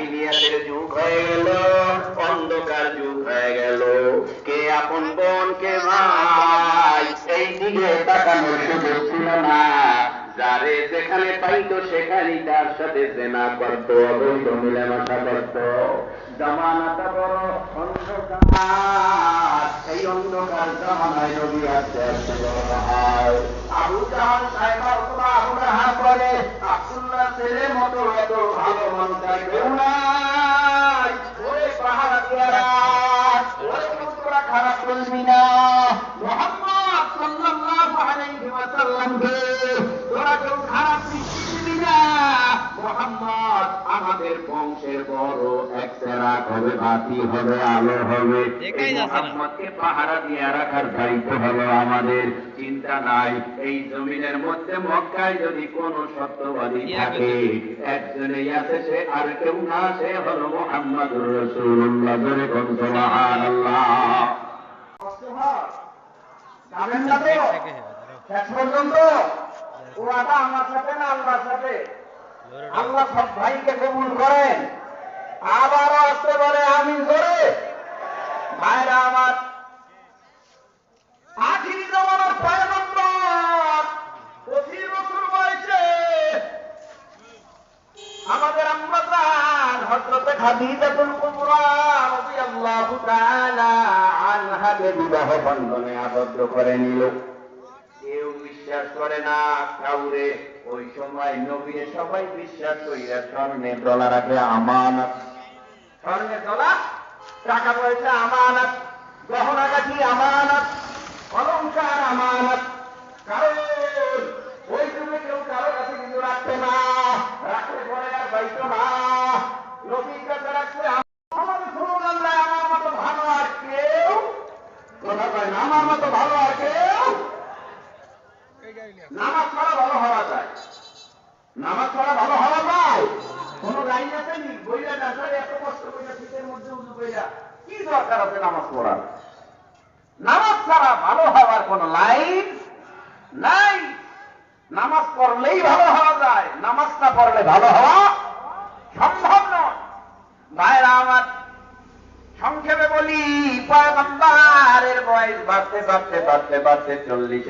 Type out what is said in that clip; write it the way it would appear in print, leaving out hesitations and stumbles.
জাহিলিয়াতের যুগ হয়ে গেল, অন্ধকার যুগ হয়ে গেল। কে আপন বোন কে ভাই এই দিকে তাকানোর সুযোগ ছিল না। যারে যেখানে পাইতো সেখানেই তার সাথে জেনা করত, অবৈধ মিলেমিশা করত। জামানাটা বড় অন্ধকার। এই অন্ধকার জামানায় নবী আসতে আসতে বড় হয়। আবু জাহাল সাহেব অথবা আবু লাহাব করে আব্দুল্লাহ ছেলের মতো এত ভালো মানুষ আর কেউ নাই। ওরে পাহাড় দিয়ারা, ওরে তোরা খারাপ বলবি না। মুহাম্মদ সাল্লাল্লাহু আলাইহি ওয়াসাল্লামকে তোরা কেউ খারাপ দিবি না। মুহাম্মদ আমাদের বংশের বড় এক চেরাগ হবে, বাতি হবে, আলো হবে। মুহাম্মদকে পাহারা দিয়ে রাখার দায়িত্ব হলো আমাদের। চিন্তা নাই, এই জমিনের মধ্যে মক্কায় যদি কোনো সত্যবাদী থাকে, একজনেই আছে, সে আর কেউ না, সে হলো মুহাম্মদুর রাসূলুল্লাহ। বলে কোন সুবহানাল্লাহ। জানেন না তো শেষ পর্যন্ত ওরাটা আমার সাথে না আল্লাহর সাথে। আল্লাহ সব ভাইকে কবুল করেন। আবারও আসতে বলে আমিন করে। ভাইরা আমার, আখিরি জামানার পয়গম্বর 25 বছর বয়সে আমাদের আম্মা জান হযরত খাদিজাতুল কুবরা রাদিয়াল্লাহু তাআলা আনহাকে বিবাহ বন্ধনে আবদ্ধ করে নিল। কেউ বিশ্বাস করে না কাউরে। ওই সময় নবীরে সবাই বিশ্বাস করিয়া স্বর্ণের ডলা রাখে আমানত। স্বর্ণের ডলা, টাকা পয়সা আমানত, গহনাগাটি আমানত, অলংকার আমানত। কারণ ওই যুগে কেউ কারো কাছে কিছু রাখতো না, রাখলে পরে আর পাইতো না। নবীর কাছে রাখলে আমাদের স্লোগান দেয়, আমার মতো ভালো আর কেউ কথা কয় না, আমার মতো ভালো আর কেউ। নামাজ ছাড়া ভালো হওয়া যায়, নামাজ ছাড়া ভালো হওয়া যায়। কোন লাইন আছে নি? বইরা ডাক্তারে এত কষ্ট করে শীতের মধ্যে উজু কইরা কি দরকার আছে নামাজ পড়ার? নামাজ ছাড়া ভালো হওয়ার কোন লাইন নাই। নামাজ পড়লেই ভালো হওয়া যায়, নামাজ না পড়লে ভালো হওয়া সম্ভব নয়। ভাইরা আমার, সংক্ষেপে বলি, পয়গম্বরের বয়স বাড়তে বাড়তে 40